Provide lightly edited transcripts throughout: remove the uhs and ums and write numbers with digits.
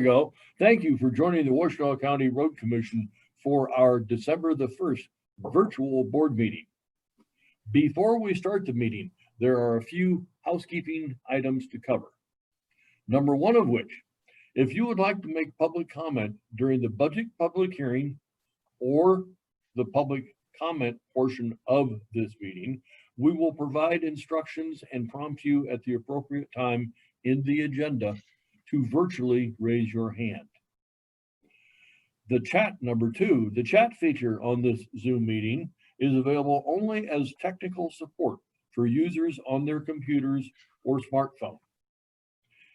Go. Thank you for joining the Washtenaw County Road Commission for our December the 1st virtual board meeting. Before we start the meeting, there are a few housekeeping items to cover. Number one of which, if you would like to make public comment during the budget public hearing or the public comment portion of this meeting, we will provide instructions and prompt you at the appropriate time in the agenda to virtually raise your hand. The chat, number two, the chat feature on this Zoom meeting is available only as technical support for users on their computers or smartphone.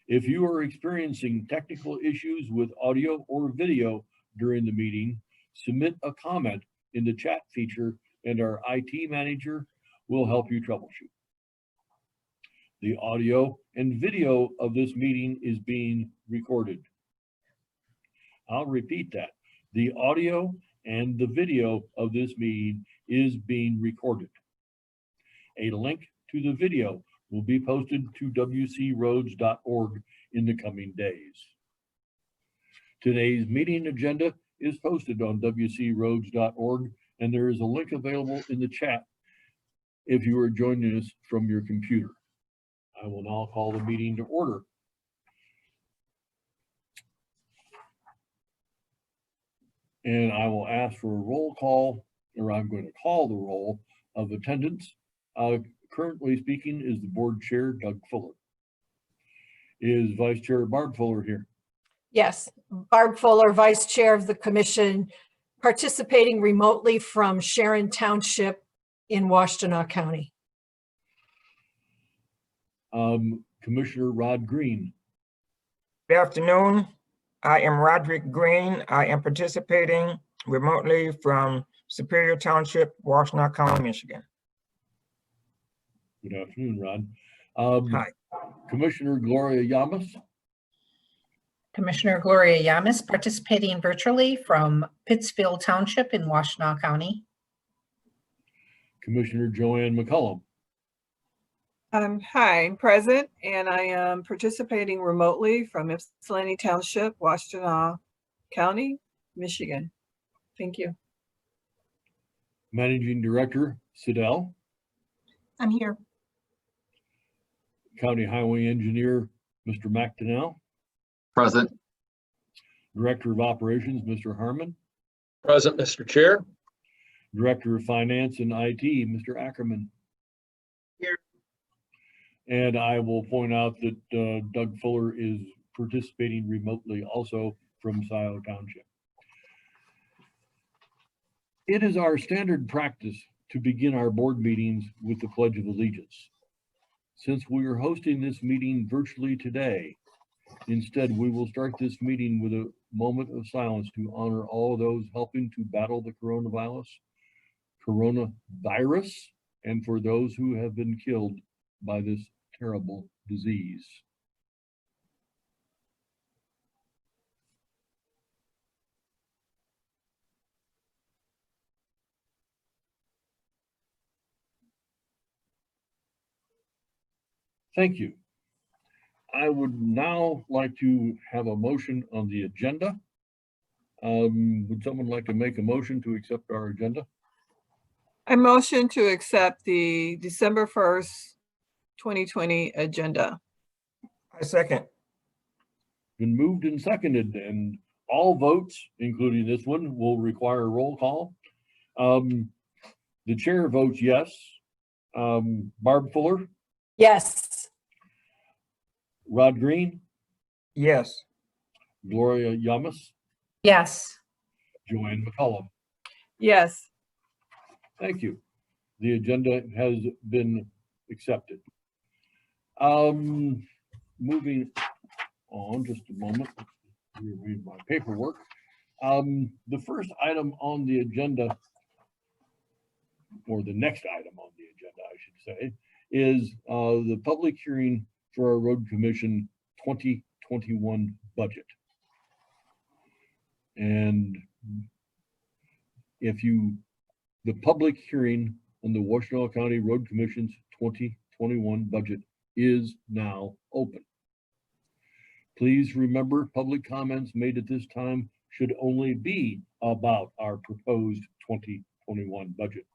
If you are experiencing technical issues with audio or video during the meeting, submit a comment in the chat feature and our IT manager will help you troubleshoot. The audio and video of this meeting is being recorded. I'll repeat that. The audio and the video of this meeting is being recorded. A link to the video will be posted to wcroads.org in the coming days. Today's meeting agenda is posted on wcroads.org, and there is a link available in the chat if you are joining us from your computer. I will now call the meeting to order. And I will ask for a roll call, or I'm going to call the roll of attendance. Currently speaking is the board chair, Doug Fuller. Is Vice Chair Barb Fuller here? Yes, Barb Fuller, Vice Chair of the Commission, participating remotely from Sharon Township in Washtenaw County. Commissioner Rod Green. Good afternoon. I am Roderick Green. I am participating remotely from Superior Township, Washtenaw County, Michigan. Good afternoon, Rod. Hi. Commissioner Gloria Yamas. Commissioner Gloria Yamas, participating virtually from Pittsfield Township in Washtenaw County. Commissioner Joanne McCullum. Hi, I'm present, and I am participating remotely from Ypsilanti Township, Washtenaw County, Michigan. Thank you. Managing Director Sidell. I'm here. County Highway Engineer Mr. McDonnell. Present. Director of Operations Mr. Harmon. Present, Mr. Chair. Director of Finance and IT Mr. Ackerman. Here. And I will point out that Doug Fuller is participating remotely also from Scioto Township. It is our standard practice to begin our board meetings with the Pledge of Allegiance. Since we are hosting this meeting virtually today, instead we will start this meeting with a moment of silence to honor all of those helping to battle the coronavirus, and for those who have been killed by this terrible disease. Thank you. I would now like to have a motion on the agenda. Would someone like to make a motion to accept our agenda? I motion to accept the December 1st, 2020 agenda. I second. Been moved and seconded, and all votes, including this one, will require a roll call. The chair votes yes. Barb Fuller, Yes. Rod Green, Yes. Gloria Yamas, Yes. Joanne McCullum. Yes. Thank you. The agenda has been accepted. Moving on just a moment, read my paperwork. The first item on the agenda, or the next item on the agenda, I should say, is the public hearing for our Road Commission 2021 budget. And the public hearing on the Washtenaw County Road Commission's 2021 budget is now open. Please remember, public comments made at this time should only be about our proposed 2021 budget.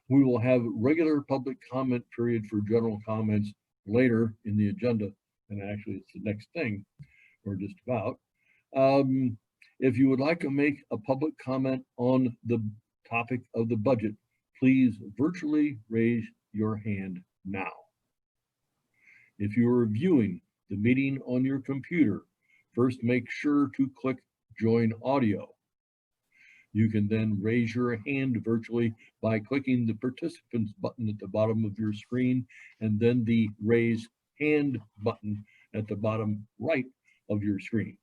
We will have regular public comment period for general comments later in the agenda, and actually it's the next thing, or just about. If you would like to make a public comment on the topic of the budget, please virtually raise your hand now. If you are viewing the meeting on your computer, first make sure to click Join Audio. You can then raise your hand virtually by clicking the Participants button at the bottom of your screen, and then the Raise Hand button at the bottom right of your screen.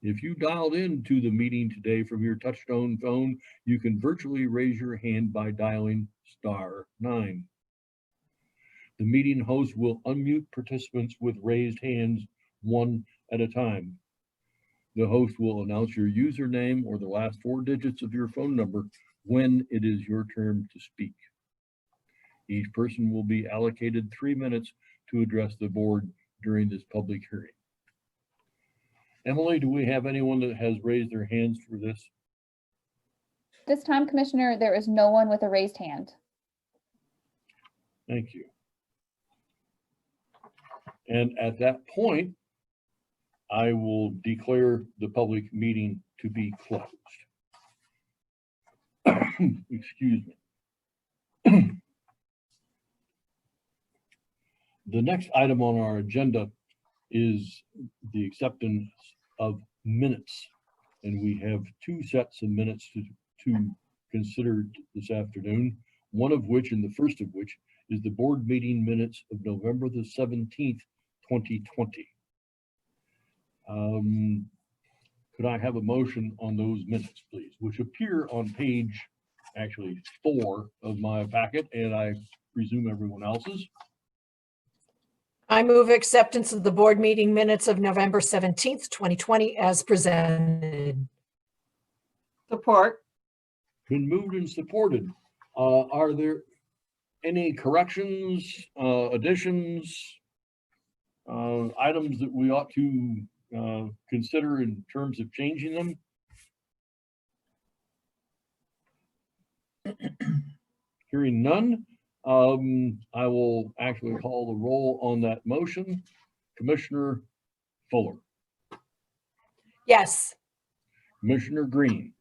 If you dialed into the meeting today from your touchtone phone, you can virtually raise your hand by dialing *9. The meeting host will unmute participants with raised hands one at a time. The host will announce your username or the last 4 digits of your phone number when it is your turn to speak. Each person will be allocated 3 minutes to address the board during this public hearing. Emily, do we have anyone that has raised their hands for this? This time, Commissioner, there is no one with a raised hand. Thank you. And at that point, I will declare the public meeting to be closed. Excuse me. The next item on our agenda is the acceptance of minutes. And we have 2 sets of minutes to consider this afternoon, one of which, and the first of which, is the board meeting minutes of November the 17th, 2020. Could I have a motion on those minutes, please, which appear on page, actually 4 of my packet, and I presume everyone else's? I move acceptance of the board meeting minutes of November 17th, 2020 as presented. Support. Been moved and supported. Are there any corrections, additions, items that we ought to consider in terms of changing them? Hearing none, I will actually call the roll on that motion. Commissioner Fuller, Yes. Commissioner Green,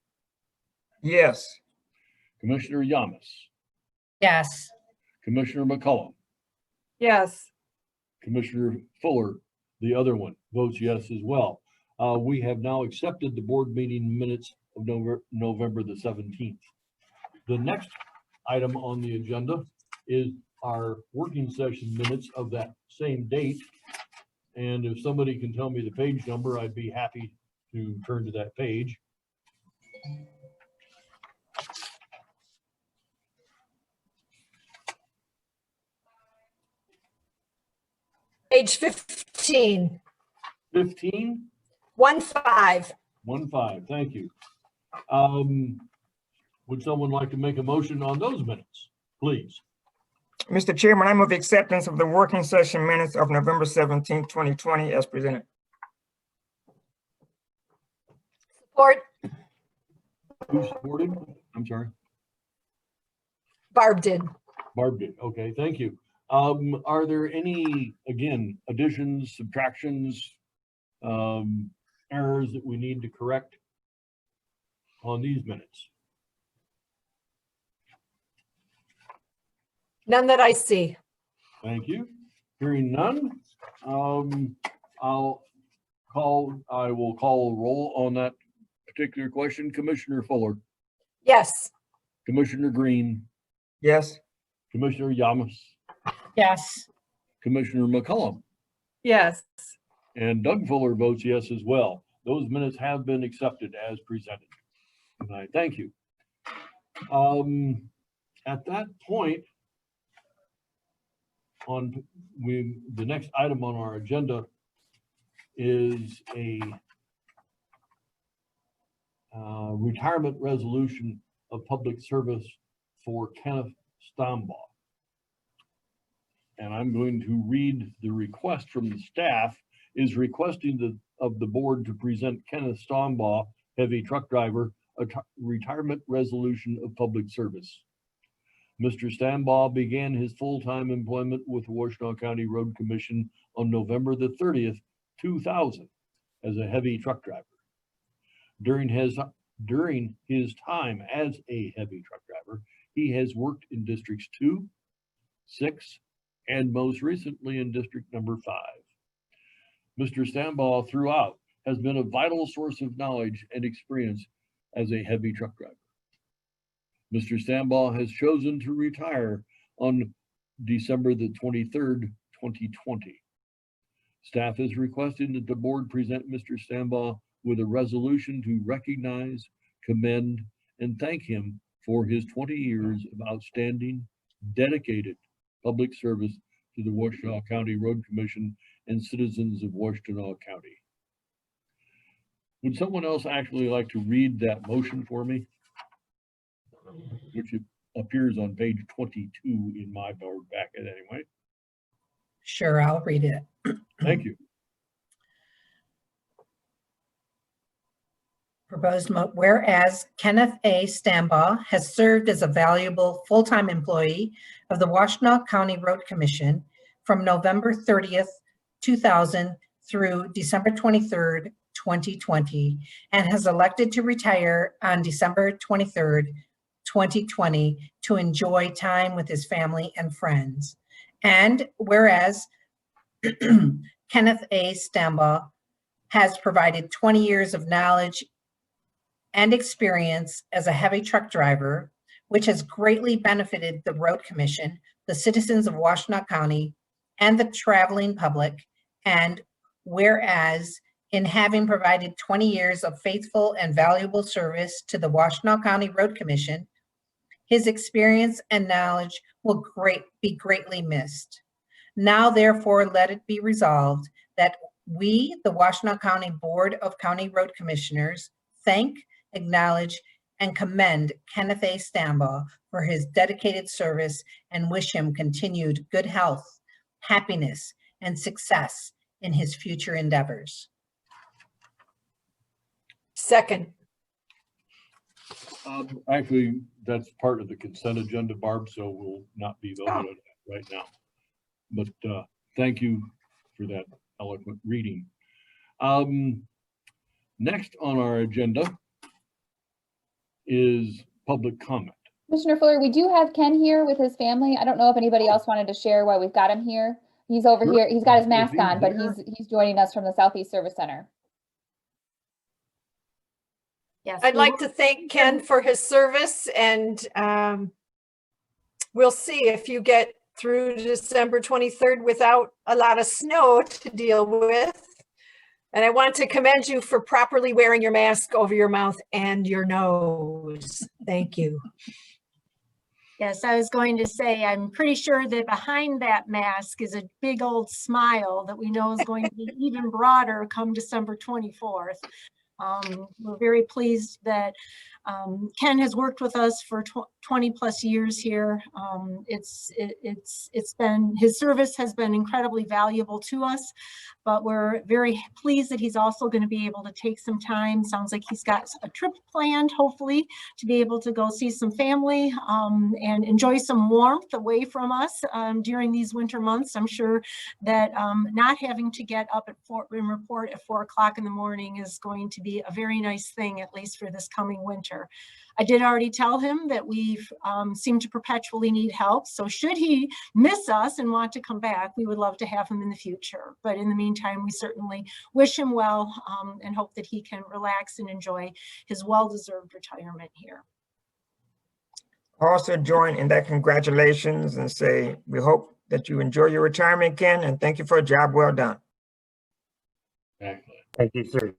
Yes. Commissioner Yamas, Yes. Commissioner McCollum, Yes. Commissioner Fuller, the other one, votes yes as well. We have now accepted the board meeting minutes of November the 17th. The next item on the agenda is our working session minutes of that same date. And if somebody can tell me the page number, I'd be happy to turn to that page. Page 15. 15? 1-5. 1-5, thank you. Would someone like to make a motion on those minutes, please? Mr. Chairman, I move acceptance of the working session minutes of November 17th, 2020 as presented. Support. Who supported? I'm sorry. Barb did. Barb did. Okay, thank you. Are there any, again, additions, subtractions, errors that we need to correct on these minutes? None that I see. Thank you. Hearing none, I will call a roll on that particular question. Commissioner Fuller, Yes. Commissioner Green, Yes. Commissioner Yamas, Yes. Commissioner McCollum, Yes. and Doug Fuller votes yes as well. Those minutes have been accepted as presented. And I thank you. At that point, the next item on our agenda is a retirement resolution of public service for Kenneth Stambaugh. And I'm going to read the request from the staff, is requesting of the board to present Kenneth Stambaugh, heavy truck driver, a retirement resolution of public service. Mr. Stambaugh began his full-time employment with the Washtenaw County Road Commission on November the 30th, 2000 as a heavy truck driver. During his time as a heavy truck driver, he has worked in Districts 2, 6, and most recently in District number 5. Mr. Stambaugh throughout has been a vital source of knowledge and experience as a heavy truck driver. Mr. Stambaugh has chosen to retire on December the 23rd, 2020. Staff is requesting that the board present Mr. Stambaugh with a resolution to recognize, commend, and thank him for his 20 years of outstanding, dedicated public service to the Washtenaw County Road Commission and citizens of Washtenaw County. Would someone else actually like to read that motion for me? Which appears on page 22 in my board packet anyway. Sure, I'll read it. Thank you. Proposed whereas Kenneth A. Stambaugh has served as a valuable full-time employee of the Washtenaw County Road Commission from November 30th, 2000 through December 23rd, 2020, and has elected to retire on December 23rd, 2020 to enjoy time with his family and friends. And whereas Kenneth A. Stambaugh has provided 20 years of knowledge and experience as a heavy truck driver, which has greatly benefited the Road Commission, the citizens of Washtenaw County, and the traveling public. And whereas in having provided 20 years of faithful and valuable service to the Washtenaw County Road Commission, his experience and knowledge will be greatly missed. Now, therefore, let it be resolved that we, the Washtenaw County Board of County Road Commissioners, thank, acknowledge, and commend Kenneth A. Stambaugh for his dedicated service and wish him continued good health, happiness, and success in his future endeavors. Second. Actually, that's part of the consent agenda, Barb, so we'll not be voting on it right now. But thank you for that eloquent reading. Next on our agenda is public comment. Commissioner Fuller, we do have Ken here with his family. I don't know if anybody else wanted to share why we've got him here. He's over Sure. here. He's got his mask Is he on, but there? he's joining us from the Southeast Service Center. Yes, I'd like to thank Ken for his service, and we'll see if you get through December 23rd without a lot of snow to deal with. And I want to commend you for properly wearing your mask over your mouth and your nose. Thank you. Yes, I was going to say, I'm pretty sure that behind that mask is a big old smile that we know is going to be even broader come December 24th. We're very pleased that Ken has worked with us for 20 plus years here. It's been, his service has been incredibly valuable to us, but we're very pleased that he's also going to be able to take some time. Sounds like he's got a trip planned, hopefully, to be able to go see some family and enjoy some warmth away from us during these winter months. I'm sure that not having to get up at and report at 4 o'clock in the morning is going to be a very nice thing, at least for this coming winter. I did already tell him that we've seemed to perpetually need help. So should he miss us and want to come back, we would love to have him in the future. But in the meantime, we certainly wish him well and hope that he can relax and enjoy his well-deserved retirement here. Also join in that congratulations and say, we hope that you enjoy your retirement, Ken, and thank you for a job well done. Excellent. Thank you, sir.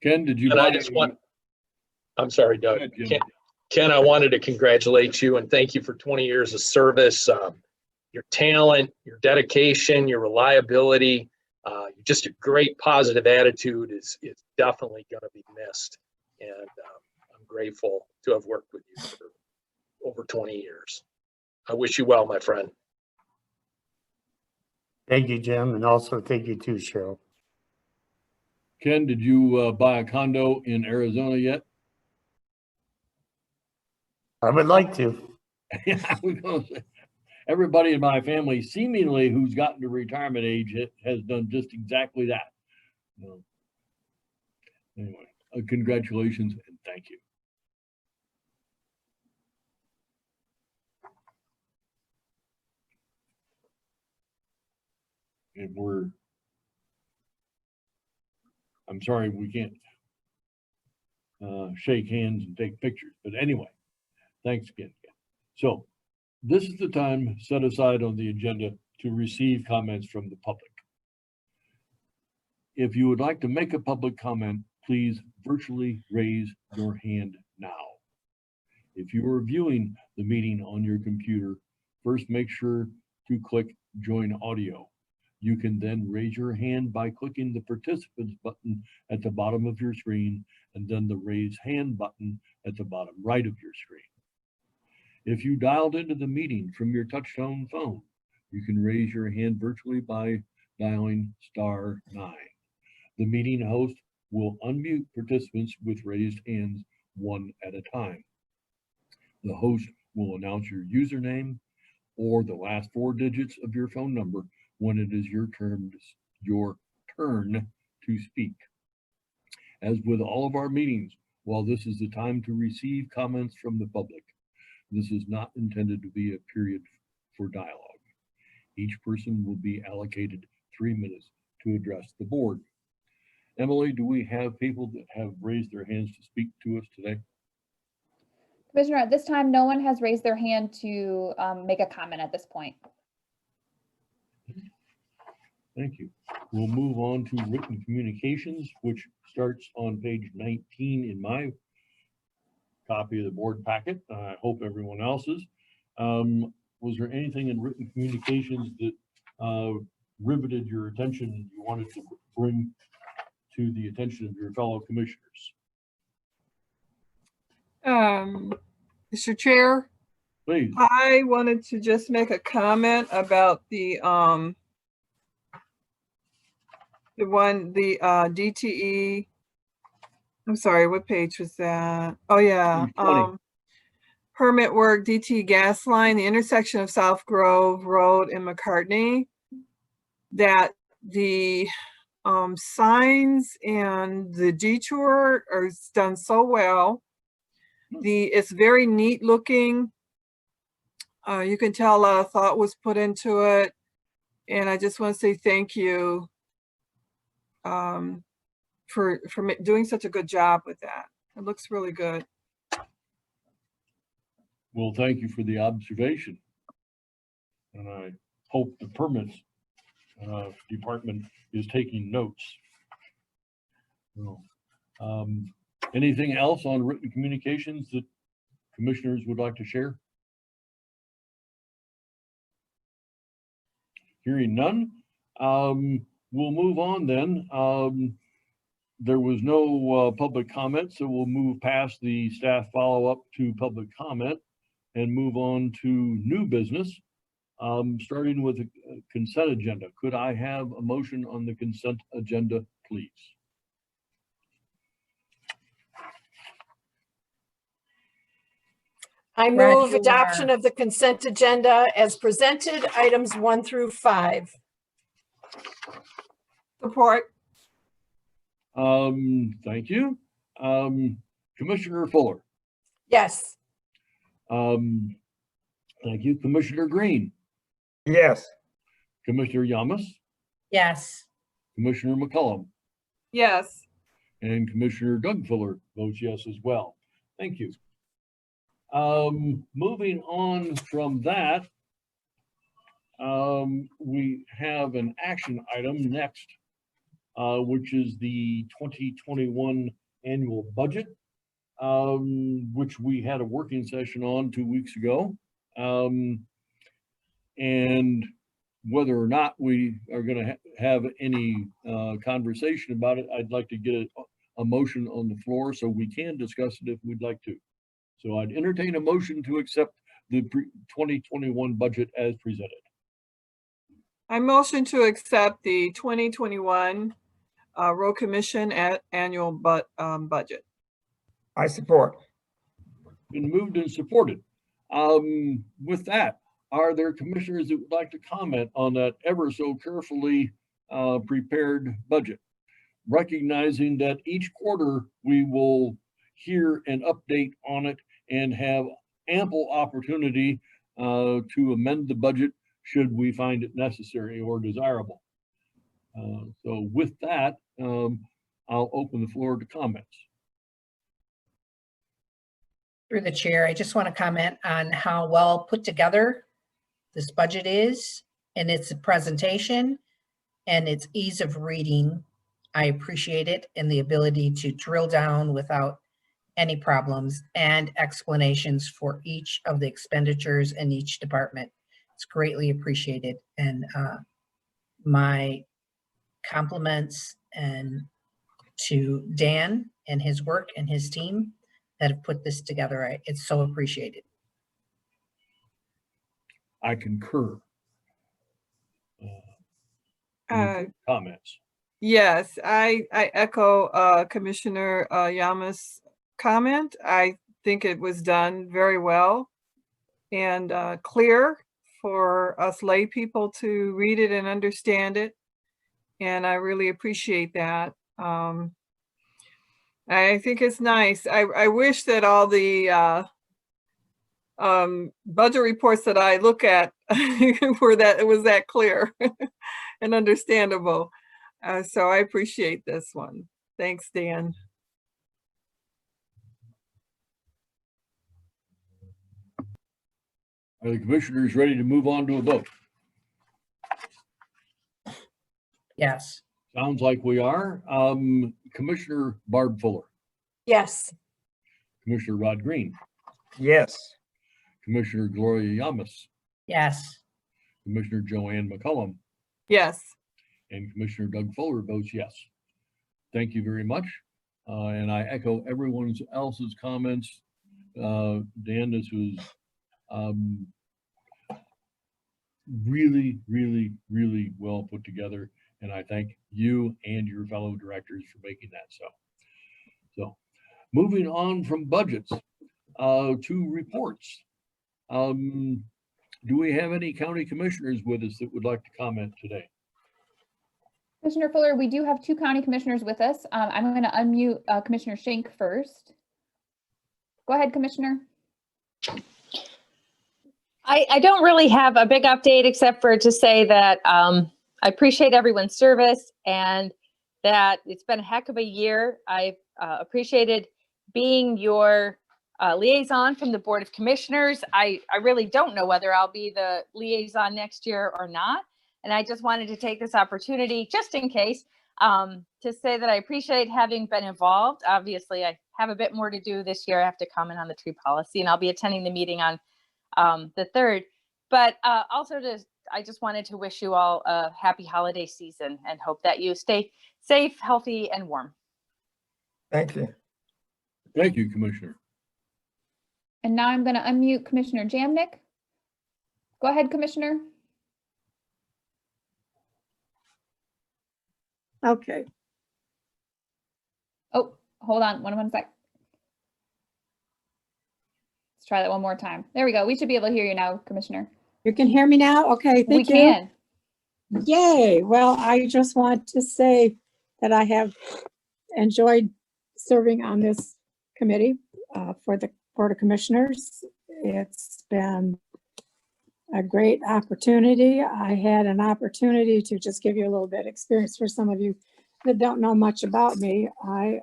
Ken, did you? And I just want, I'm sorry, Doug. Ken, I wanted to congratulate you and thank you for 20 years of service. Your talent, your dedication, your reliability, just a great positive attitude is definitely going to be missed. And I'm grateful to have worked with you for over 20 years. I wish you well, my friend. Thank you, Jim, and also thank you too, Cheryl. Ken, did you buy a condo in Arizona yet? I would like to. Yeah, I was gonna say, everybody in my family seemingly who's gotten to retirement age has done just exactly that. So, anyway, congratulations and thank you. And I'm sorry we can't shake hands and take pictures, but anyway, thanks again. So this is the time set aside on the agenda to receive comments from the public. If you would like to make a public comment, please virtually raise your hand now. If you are viewing the meeting on your computer, first make sure to click Join Audio. You can then raise your hand by clicking the Participants button at the bottom of your screen and then the Raise Hand button at the bottom right of your screen. If you dialed into the meeting from your touchtone phone, you can raise your hand virtually by dialing *9. The meeting host will unmute participants with raised hands one at a time. The host will announce your username or the last 4 digits of your phone number when it is your turn to speak. As with all of our meetings, while this is the time to receive comments from the public, this is not intended to be a period for dialogue. Each person will be allocated 3 minutes to address the board. Emily, do we have people that have raised their hands to speak to us today? Commissioner, at this time, no one has raised their hand to make a comment at this point. Thank you. We'll move on to written communications, which starts on page 19 in my copy of the board packet. I hope everyone else's. Was there anything in written communications that riveted your attention you wanted to bring to the attention of your fellow commissioners? Mr. Chair, Please. I wanted to just make a comment about the DTE. I'm sorry, what page was that? Oh yeah, permit work, DTE gas line, the intersection of South Grove Road and McCartney. That the signs and the detour are done so well. It's very neat looking. You can tell a lot of thought was put into it, and I just want to say thank you for doing such a good job with that. It looks really good. Well, thank you for the observation, and I hope the permits department is taking notes. Anything else on written communications that commissioners would like to share? Hearing none, we'll move on then. There was no public comment, so we'll move past the staff follow-up to public comment and move on to new business, starting with a consent agenda. Could I have a motion on the consent agenda, please? I move adoption of the consent agenda as presented, items 1 through 5. Support. Thank you. Commissioner Fuller. Yes. Thank you. Commissioner Green. Yes. Commissioner Yamas. Yes. Commissioner McCullum. Yes. And Commissioner Doug Fuller votes yes as well. Thank you. Moving on from that, we have an action item next, which is the 2021 annual budget, which we had a working session on 2 weeks ago. And whether or not we are going to have any conversation about it, I'd like to get a motion on the floor so we can discuss it if we'd like to. So I'd entertain a motion to accept the 2021 budget as presented. I motion to accept the 2021 Road Commission annual budget. I support. Been moved and supported. With that, are there commissioners that would like to comment on that ever so carefully prepared budget? Recognizing that each quarter we will hear an update on it and have ample opportunity to amend the budget should we find it necessary or desirable. So with that, I'll open the floor to comments. Through the chair, I just want to comment on how well put together this budget is and its presentation and its ease of reading. I appreciate it and the ability to drill down without any problems and explanations for each of the expenditures in each department. It's greatly appreciated, and my compliments and to Dan and his work and his team that have put this together. It's so appreciated. I concur. Comments. Yes, I echo Commissioner Yama's comment. I think it was done very well and clear for us lay people to read it and understand it. And I really appreciate that. I think it's nice. I wish that all the budget reports that I look at was that clear and understandable. So I appreciate this one. Thanks, Dan. Are the commissioners ready to move on to a vote? Yes. Sounds like we are. Commissioner Barb Fuller, Yes. Commissioner Rod Green, Yes. Commissioner Gloria Yamas, Yes. Commissioner Joanne McCullum, Yes. and Commissioner Doug Fuller votes yes. Thank you very much. And I echo everyone else's comments. Dan, this was really, really, really well put together. And I thank you and your fellow directors for making that so. Moving on from budgets to reports. Do we have any county commissioners with us that would like to comment today? Commissioner Fuller, we do have two county commissioners with us. I'm going to unmute Commissioner Schenk first. Go ahead, Commissioner. I don't really have a big update except for to say that I appreciate everyone's service and that it's been a heck of a year. I've appreciated being your liaison from the Board of Commissioners. I really don't know whether I'll be the liaison next year or not. And I just wanted to take this opportunity, just in case, to say that I appreciate having been involved. Obviously, I have a bit more to do this year. I have to comment on the tree policy, and I'll be attending the meeting on the 3rd. But also, I just wanted to wish you all a happy holiday season and hope that you stay safe, healthy, and warm. Thank you. Thank you, Commissioner. And now I'm going to unmute Commissioner Jamnick. Go ahead, Commissioner. Okay. Oh, hold on. One sec. Let's try that one more time. There we go. We should be able to hear you now, Commissioner. You can hear me now? Okay, thank you. We can. Yay. Well, I just want to say that I have enjoyed serving on this committee for the Board of Commissioners. It's been a great opportunity. I had an opportunity to just give you a little bit of experience for some of you that don't know much about me. I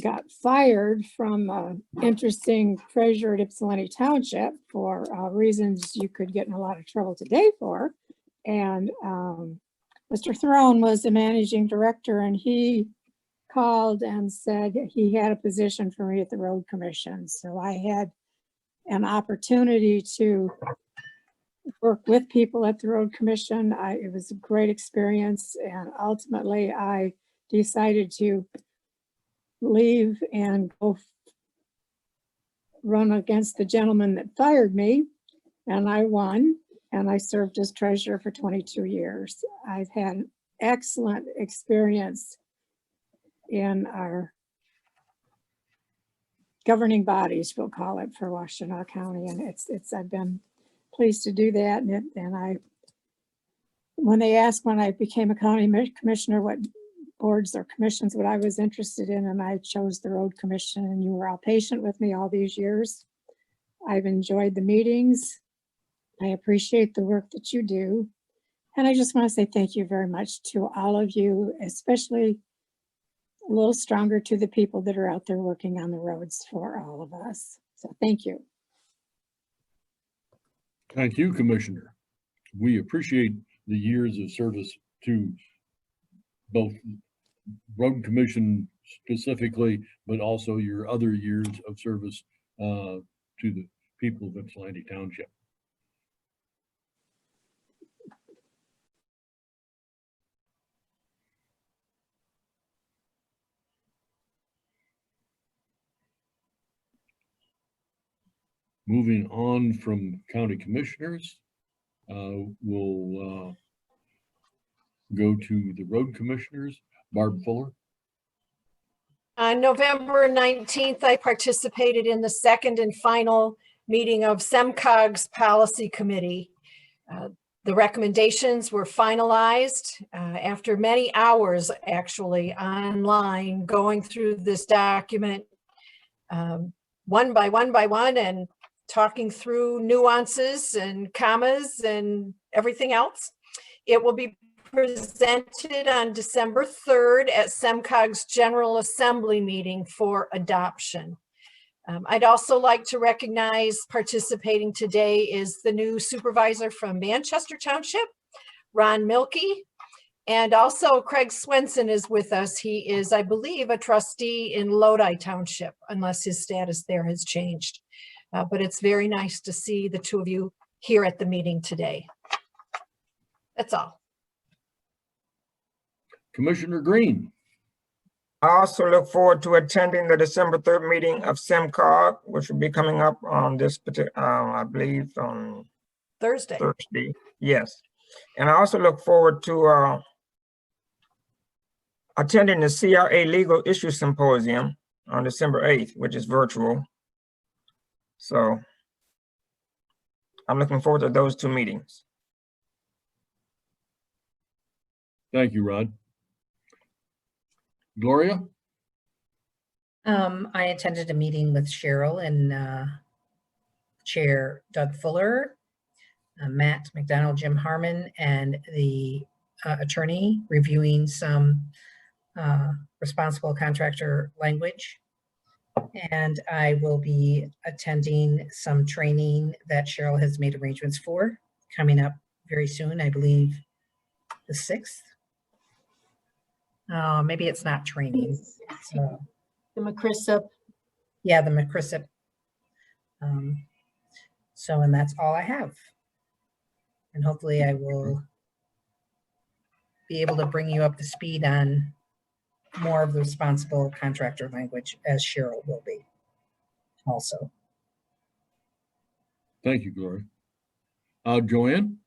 got fired from interesting treasurer at Ypsilanti Township for reasons you could get in a lot of trouble today for. And Mr. Throne was the managing director, and he called and said he had a position for me at the Road Commission. So I had an opportunity to work with people at the Road Commission. It was a great experience, and ultimately I decided to leave and go run against the gentleman that fired me, and I won. and I served as treasurer for 22 years. I've had an excellent experience in our governing bodies, we'll call it, for Washtenaw County, and I've been pleased to do that. And when they asked when I became a county commissioner what boards or commissions what I was interested in, and I chose the road commission, and you were all patient with me all these years. I've enjoyed the meetings. I appreciate the work that you do. And I just want to say thank you very much to all of you, especially a little stronger to the people that are out there working on the roads for all of us. So thank you. Thank you, Commissioner. We appreciate the years of service to both Road Commission specifically, but also your other years of service to the people of Ypsilanti Township. Moving on from county commissioners, we'll go to the road commissioners. Barb Fuller. On November 19th, I participated in the second and final meeting of SEMCOG's Policy Committee. The recommendations were finalized after many hours, actually, online, going through this document one by one and talking through nuances and commas and everything else. It will be presented on December 3rd at SEMCOG's General Assembly meeting for adoption. I'd also like to recognize participating today is the new supervisor from Manchester Township, Ron Milkey, and also Craig Swenson is with us. He is, I believe, a trustee in Lodi Township, unless his status there has changed. But it's very nice to see the two of you here at the meeting today. That's all. Commissioner Green. I also look forward to attending the December 3rd meeting of SEMCOG, which will be coming up on this particular, I believe on Thursday. Yes. And I also look forward to attending the CRA Legal Issue Symposium on December 8th, which is virtual. So I'm looking forward to those two meetings. Thank you, Rod. Gloria? I attended a meeting with Cheryl and Chair Doug Fuller, Matt McDonald, Jim Harmon, and the attorney reviewing some responsible contractor language. And I will be attending some training that Cheryl has made arrangements for coming up very soon, I believe the 6th. Maybe it's not training. So, The McChrysip. yeah, the McChrysip. So, and that's all I have. And hopefully I will be able to bring you up to speed on more of the responsible contractor language, as Cheryl will be also. Thank you, Gloria. Joanne?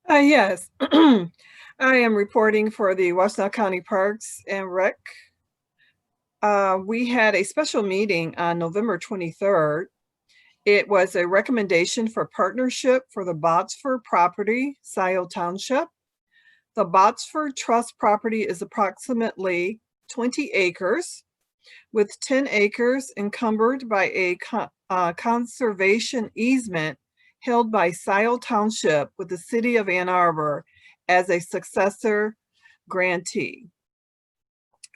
Yes. I am reporting for the Washtenaw County Parks and Rec. We had a special meeting on November 23rd. It was a recommendation for partnership for the Botsford property, Scioto Township. The Botsford Trust property is approximately 20 acres, with 10 acres encumbered by a conservation easement held by Scioto Township with the City of Ann Arbor as a successor grantee.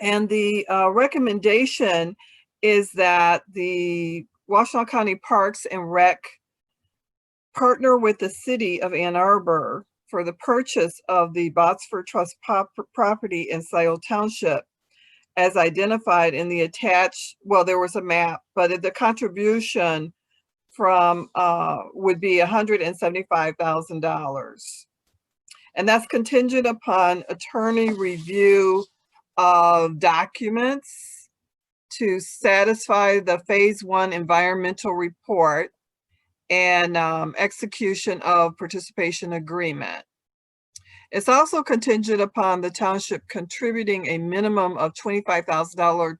And the recommendation is that the Washtenaw County Parks and Rec partner with the City of Ann Arbor for the purchase of the Botsford Trust property in Scioto Township as identified in the attached, well, there was a map, but the contribution from would be $175,000. And that's contingent upon attorney review of documents to satisfy the phase 1 environmental report and execution of participation agreement. It's also contingent upon the township contributing a minimum of $25,000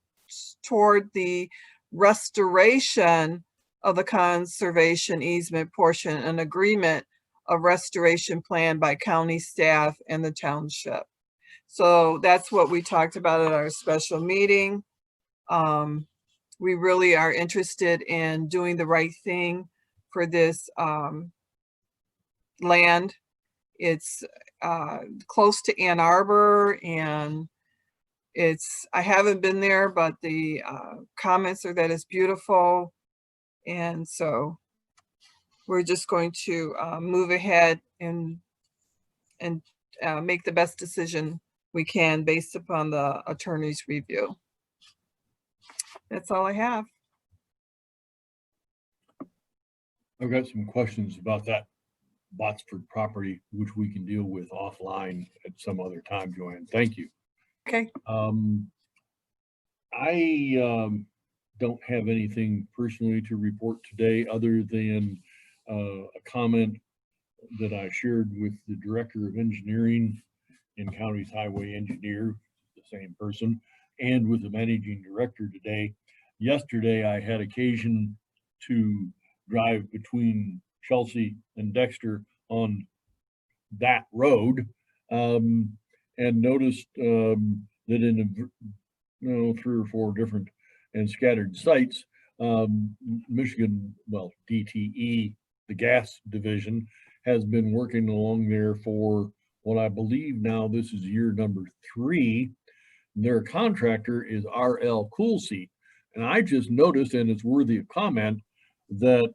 toward the restoration of the conservation easement portion, an agreement of restoration plan by county staff and the township. So that's what we talked about at our special meeting. We really are interested in doing the right thing for this land. It's close to Ann Arbor, and I haven't been there, but the comments are that it's beautiful. And so we're just going to move ahead and make the best decision we can based upon the attorney's review. That's all I have. I've got some questions about that Botsford property, which we can deal with offline at some other time, Joanne. Thank you. Okay. I don't have anything personally to report today other than a comment that I shared with the Director of Engineering and County's Highway Engineer, the same person, and with the Managing Director today. Yesterday, I had occasion to drive between Chelsea and Dexter on that road, and noticed that in 3 or 4 different and scattered sites, Michigan, well, DTE, the gas division, has been working along there for what I believe now this is year number 3. Their contractor is RL Cool Seat. And I just noticed, and it's worthy of comment, that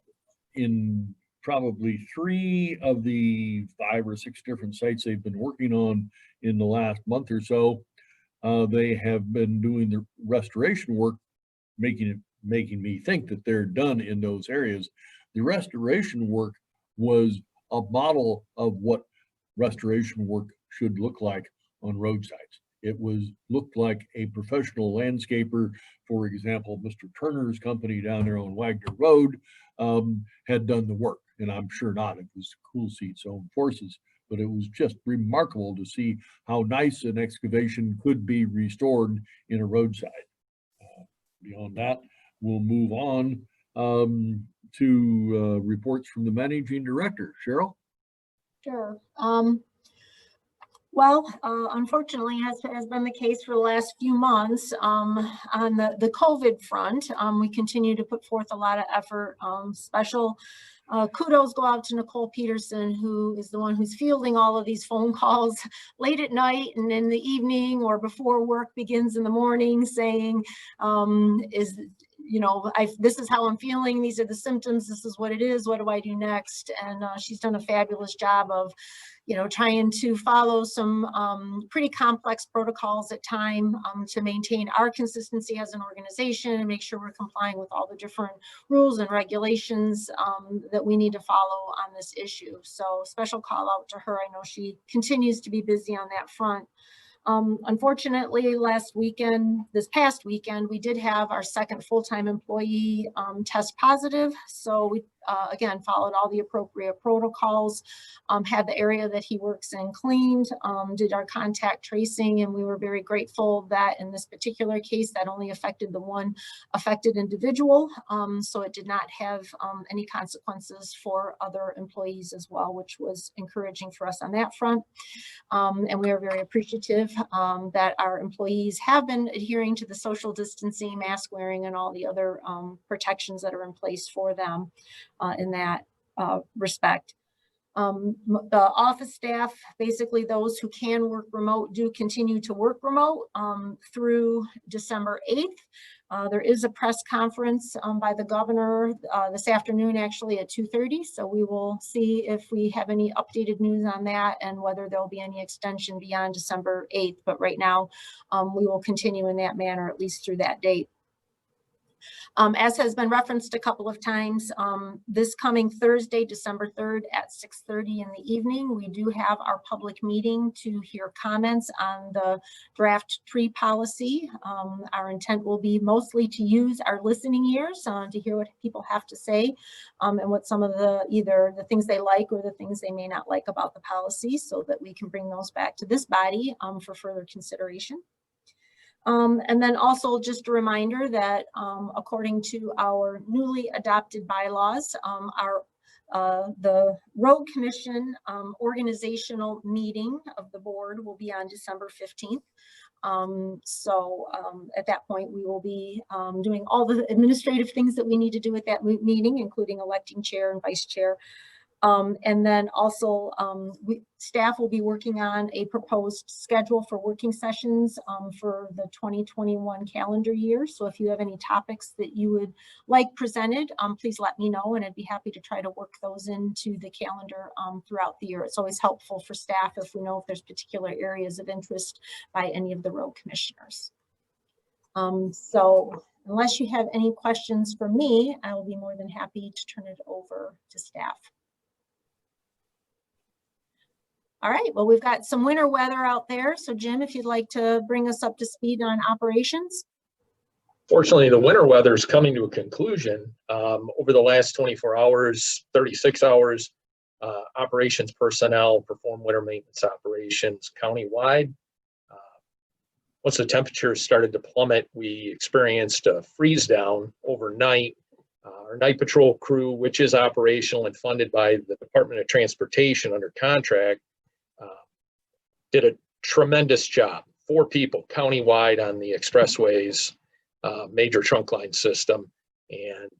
in probably 3 of the 5 or 6 different sites they've been working on in the last month or so, they have been doing the restoration work, making me think that they're done in those areas. The restoration work was a model of what restoration work should look like on roadsides. It looked like a professional landscaper, for example, Mr. Turner's company down there on Wagner Road, had done the work. And I'm sure not, it was Cool Seat's own forces, but it was just remarkable to see how nice an excavation could be restored in a roadside. Beyond that, we'll move on to reports from the Managing Director. Cheryl? Sure. Well, unfortunately, as has been the case for the last few months, on the COVID front, we continue to put forth a lot of effort. Special kudos go out to Nicole Peterson, who is the one who's fielding all of these phone calls late at night and in the evening or before work begins in the morning, saying, this is how I'm feeling. These are the symptoms. This is what it is. What do I do next? And she's done a fabulous job of, trying to follow some pretty complex protocols at time to maintain our consistency as an organization and make sure we're complying with all the different rules and regulations that we need to follow on this issue. So special call out to her. I know she continues to be busy on that front. Unfortunately, this past weekend, we did have our second full-time employee test positive. So we, again, followed all the appropriate protocols, had the area that he works in cleaned, did our contact tracing, and we were very grateful that in this particular case, that only affected the one affected individual. So it did not have any consequences for other employees as well, which was encouraging for us on that front. And we are very appreciative that our employees have been adhering to the social distancing, mask wearing, and all the other protections that are in place for them in that respect. The office staff, basically those who can work remote, do continue to work remote through December 8th. There is a press conference by the governor this afternoon, actually at 2:30. So we will see if we have any updated news on that and whether there'll be any extension beyond December 8th. But right now, we will continue in that manner, at least through that date. As has been referenced a couple of times, this coming Thursday, December 3rd at 6:30 in the evening, we do have our public meeting to hear comments on the draft tree policy. Our intent will be mostly to use our listening ears to hear what people have to say and what some of either the things they like or the things they may not like about the policy, so that we can bring those back to this body for further consideration. And then also just a reminder that according to our newly adopted bylaws, the Road Commission organizational meeting of the board will be on December 15th. At that point, we will be doing all the administrative things that we need to do at that meeting, including electing chair and vice chair. And then also staff will be working on a proposed schedule for working sessions for the 2021 calendar year. So if you have any topics that you would like presented, please let me know, and I'd be happy to try to work those into the calendar throughout the year. It's always helpful for staff if we know if there's particular areas of interest by any of the road commissioners. So unless you have any questions for me, I will be more than happy to turn it over to staff. All right, well, we've got some winter weather out there. So Jim, if you'd like to bring us up to speed on operations. Fortunately, the winter weather is coming to a conclusion. Over the last 24 hours, 36 hours, operations personnel perform winter maintenance operations countywide. Once the temperatures started to plummet, we experienced a freeze down overnight. Our night patrol crew, which is operational and funded by the Department of Transportation under contract, did a tremendous job. 4 people countywide on the expressways, major trunk line system. And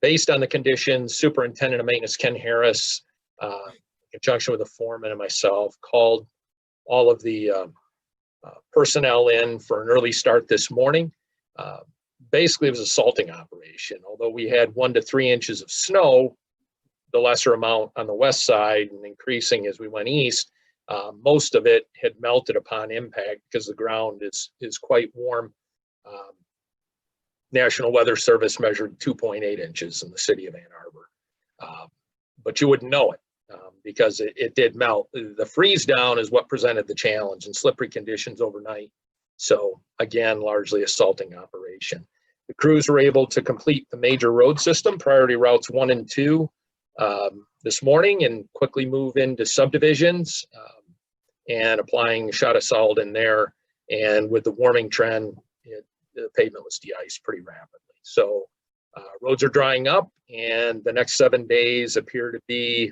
based on the conditions, Superintendent of Maintenance Ken Harris, in conjunction with the foreman and myself, called all of the personnel in for an early start this morning. Basically, it was a salting operation. Although we had 1 to 3 inches of snow, the lesser amount on the west side and increasing as we went east, most of it had melted upon impact because the ground is quite warm. National Weather Service measured 2.8 inches in the city of Ann Arbor. But you wouldn't know it because it did melt. The freeze down is what presented the challenge, and slippery conditions overnight. So again, largely a salting operation. The crews were able to complete the major road system, priority routes 1 and 2, this morning, and quickly move into subdivisions and applying shot of salt in there. And with the warming trend, the pavement was de-iced pretty rapidly. So roads are drying up, and the next 7 days appear to be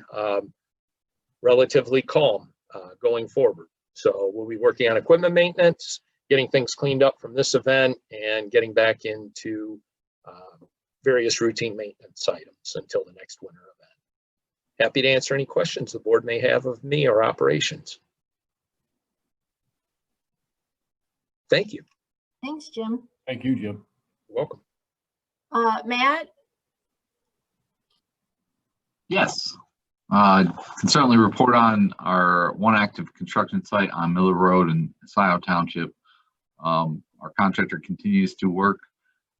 relatively calm going forward. So we'll be working on equipment maintenance, getting things cleaned up from this event, and getting back into various routine maintenance items until the next winter event. Happy to answer any questions the board may have of me or operations. Thank you. Thanks, Jim. Thank you, Jim. You're welcome. Matt? Yes. Can certainly report on our one active construction site on Miller Road in Scioto Township. Our contractor continues to work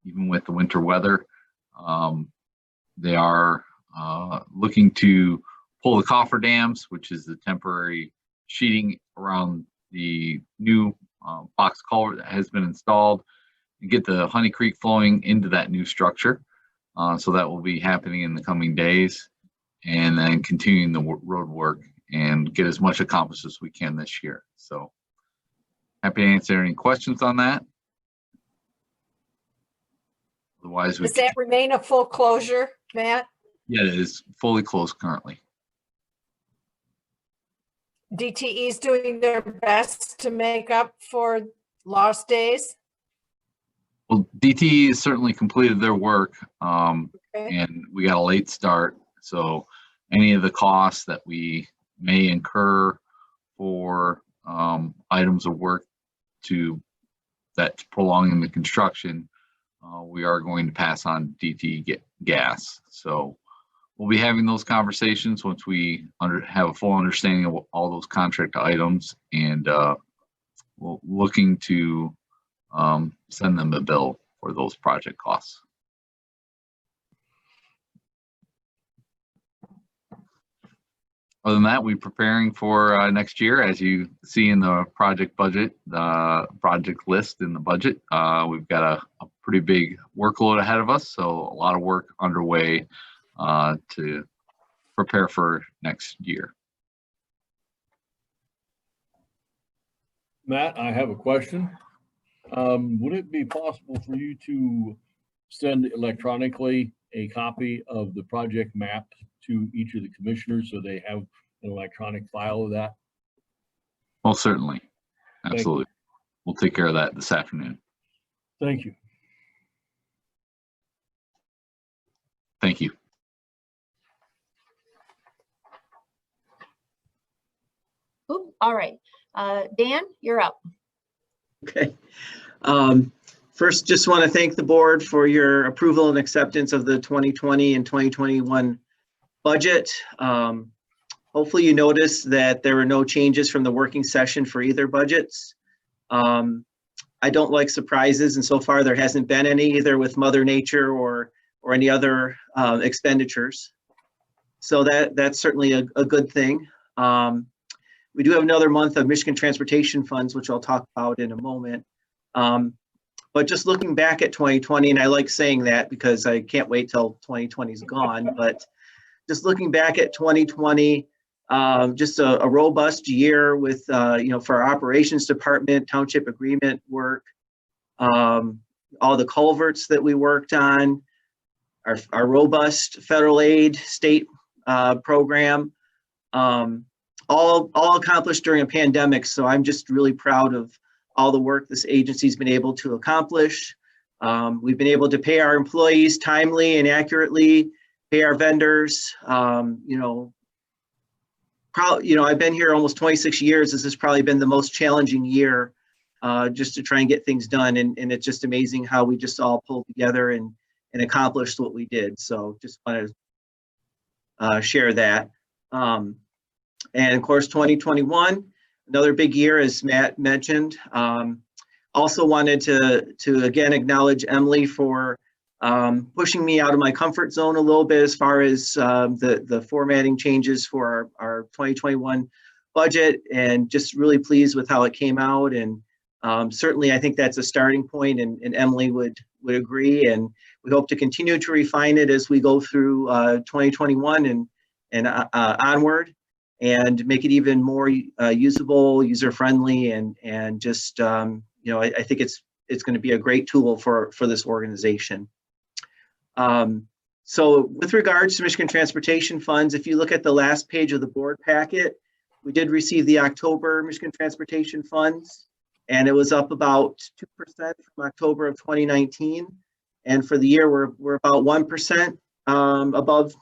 even with the winter weather. They are looking to pull the cofferdams, which is the temporary sheeting around the new box culvert that has been installed, and get the Honey Creek flowing into that new structure. So that will be happening in the coming days, and then continuing the road work and get as much accomplished as we can this year. So happy to answer any questions on that. Otherwise, Does that remain a full closure, Matt? Yeah, it is fully closed currently. DTE is doing their best to make up for lost days. Well, DTE has certainly completed their work, Okay. and we got a late start. So any of the costs that we may incur for items of work that's prolonging the construction, we are going to pass on DTE gas. So we'll be having those conversations once we have a full understanding of all those contract items, and we're looking to send them a bill for those project costs. Other than that, we're preparing for next year. As you see in the project budget, the project list in the budget, we've got a pretty big workload ahead of us. So a lot of work underway to prepare for next year. Matt, I have a question. Would it be possible for you to send electronically a copy of the project map to each of the commissioners so they have an electronic file of that? Most certainly. Thank you. Absolutely. We'll take care of that this afternoon. Thank you. Thank you. Oop, all right. Dan, you're up. Okay. First, just want to thank the board for your approval and acceptance of the 2020 and 2021 budget. Hopefully you noticed that there were no changes from the working session for either budgets. I don't like surprises, and so far there hasn't been any, either with Mother Nature or any other expenditures. So that's certainly a good thing. We do have another month of Michigan Transportation Funds, which I'll talk about in a moment. But just looking back at 2020, and I like saying that because I can't wait till 2020 is gone, but just looking back at 2020, just a robust year with, for our operations department, township agreement work, all the culverts that we worked on, our robust federal aid state program, all accomplished during a pandemic. So I'm just really proud of all the work this agency's been able to accomplish. We've been able to pay our employees timely and accurately, pay our vendors. I've been here almost 26 years. This has probably been the most challenging year just to try and get things done. And it's just amazing how we just all pulled together and accomplished what we did. So just want to share that. And of course, 2021, another big year, as Matt mentioned. Also wanted to again acknowledge Emily for pushing me out of my comfort zone a little bit as far as the formatting changes for our 2021 budget, and just really pleased with how it came out. And certainly I think that's a starting point, and Emily would agree. And we hope to continue to refine it as we go through 2021 and onward, and make it even more usable, user-friendly, and just I think it's going to be a great tool for this organization. So with regards to Michigan Transportation Funds, if you look at the last page of the board packet, we did receive the October Michigan Transportation Funds, and it was up about 2% from October of 2019. And for the year, we're about 1% above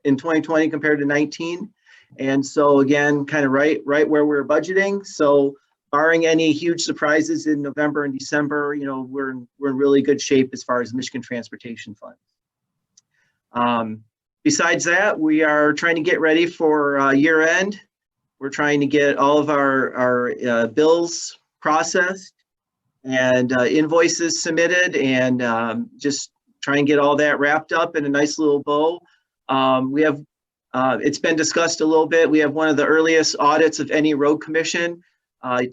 in 2020 compared to 19. And so again, kind of right where we're budgeting. So barring any huge surprises in November and December, we're in really good shape as far as Michigan Transportation Funds. Besides that, we are trying to get ready for year end. We're trying to get all of our bills processed and invoices submitted, and just try and get all that wrapped up in a nice little bow. We have, it's been discussed a little bit, we have one of the earliest audits of any road commission.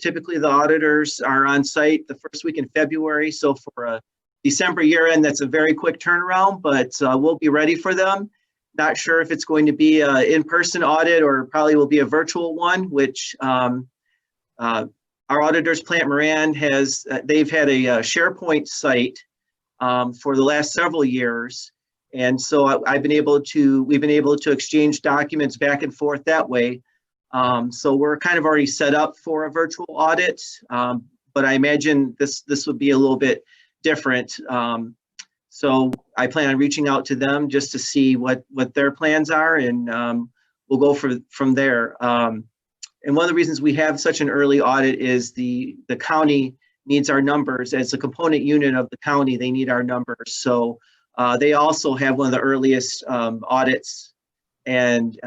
Typically the auditors are on site the first week in February. So for a December year end, that's a very quick turnaround, but we'll be ready for them. Not sure if it's going to be an in-person audit or probably will be a virtual one, which our auditors, Plant Moran, they've had a SharePoint site for the last several years. And so we've been able to exchange documents back and forth that way. So we're kind of already set up for a virtual audit, but I imagine this would be a little bit different. So I plan on reaching out to them just to see what their plans are, and we'll go from there. And one of the reasons we have such an early audit is the county needs our numbers. As a component unit of the county, they need our numbers. So they also have one of the earliest audits, and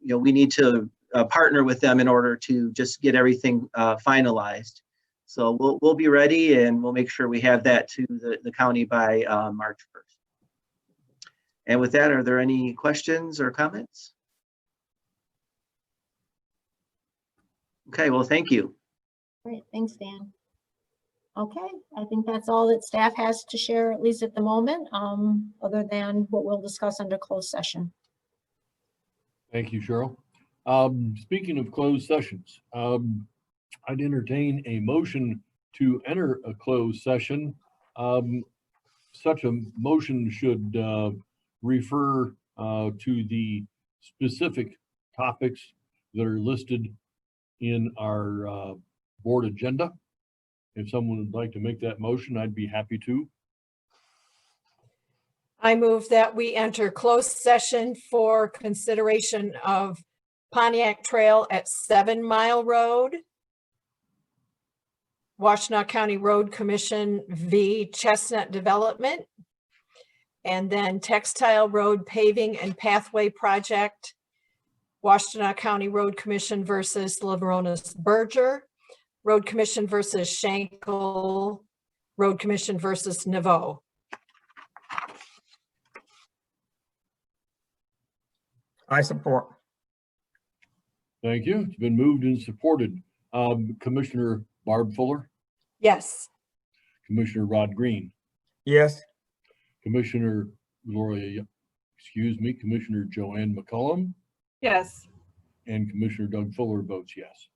we need to partner with them in order to just get everything finalized. So we'll be ready, and we'll make sure we have that to the county by March 1st. And with that, are there any questions or comments? Okay, well, thank you. Great, thanks, Dan. Okay, I think that's all that staff has to share, at least at the moment, other than what we'll discuss under closed session. Thank you, Cheryl. Speaking of closed sessions, I'd entertain a motion to enter a closed session. Such a motion should refer to the specific topics that are listed in our board agenda. If someone would like to make that motion, I'd be happy to. I move that we enter closed session for consideration of Pontiac Trail at 7 Mile Road, Washtenaw County Road Commission v. Chestnut Development, and then Textile Road Paving and Pathway Project, Washtenaw County Road Commission versus Livonis Berger, Road Commission versus Schenkel, Road Commission versus Naveau. I support. Thank you. It's been moved and supported. Commissioner Barb Fuller, Yes. Commissioner Rod Green, Yes. Commissioner Gloria, Commissioner Joanne McCollum, Yes. and Commissioner Doug Fuller votes yes.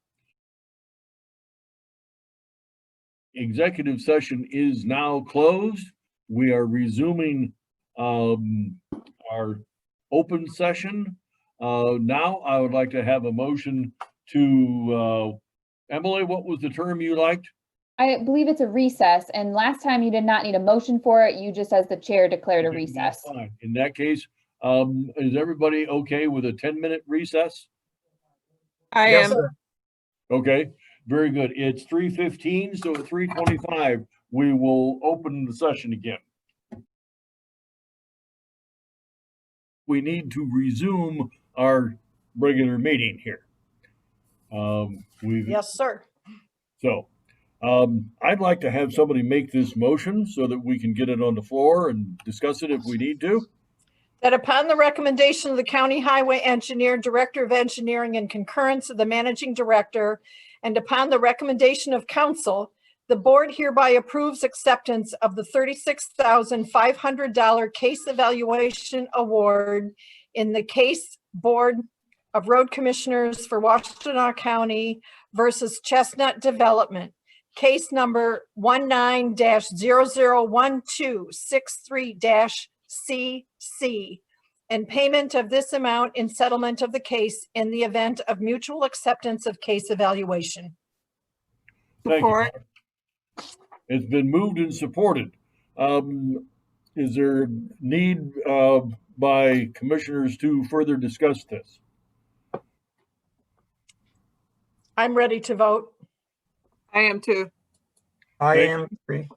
Executive session is now closed. We are resuming our open session. Now I would like to have a motion to, Emily, what was the term you liked? I believe it's a recess, and last time you did not need a motion for it. You just, as the chair, declared a Okay, recess. that's fine. In that case, is everybody okay with a 10-minute recess? I Yes, am. sir. Okay, very good. It's 3:15, so at 3:25, we will open the session again. We need to resume our regular meeting here. Yes, sir. So, I'd like to have somebody make this motion so that we can get it on the floor and discuss it if we need to. That upon the recommendation of the county highway engineer, director of engineering, and concurrence of the managing director, and upon the recommendation of council, the board hereby approves acceptance of the $36,500 case evaluation award in the case Board of Road Commissioners for Washtenaw County versus Chestnut Development, case number 19-001263-CC, and payment of this amount in settlement of the case in the event of mutual acceptance of case evaluation. Thank you. Support. It's been moved and supported. Is there need by commissioners to further discuss this? I'm ready to vote. I am too. I Okay. am free.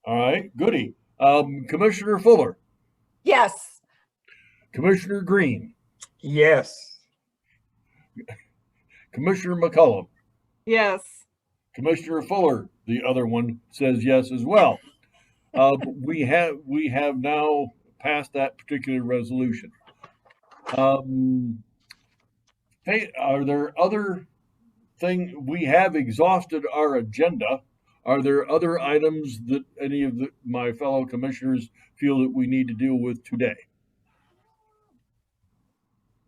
All right, goody. Commissioner Fuller, Yes. Commissioner Green, Yes. Commissioner McCollum, Yes. Commissioner Fuller, the other one, says yes as well. We have now passed that particular resolution. Hey, are there other things? We have exhausted our agenda. Are there other items that any of my fellow commissioners feel that we need to deal with today?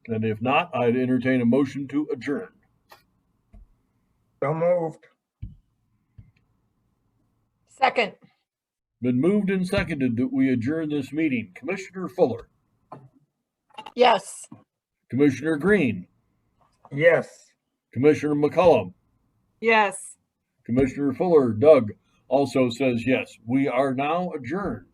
And if not, I'd entertain a motion to adjourn. So moved. Second. Been moved and seconded that we adjourn this meeting. Commissioner Fuller, Yes. Commissioner Green, Yes. Commissioner McCollum, Yes. Commissioner Fuller, Doug also says yes. We are now adjourned.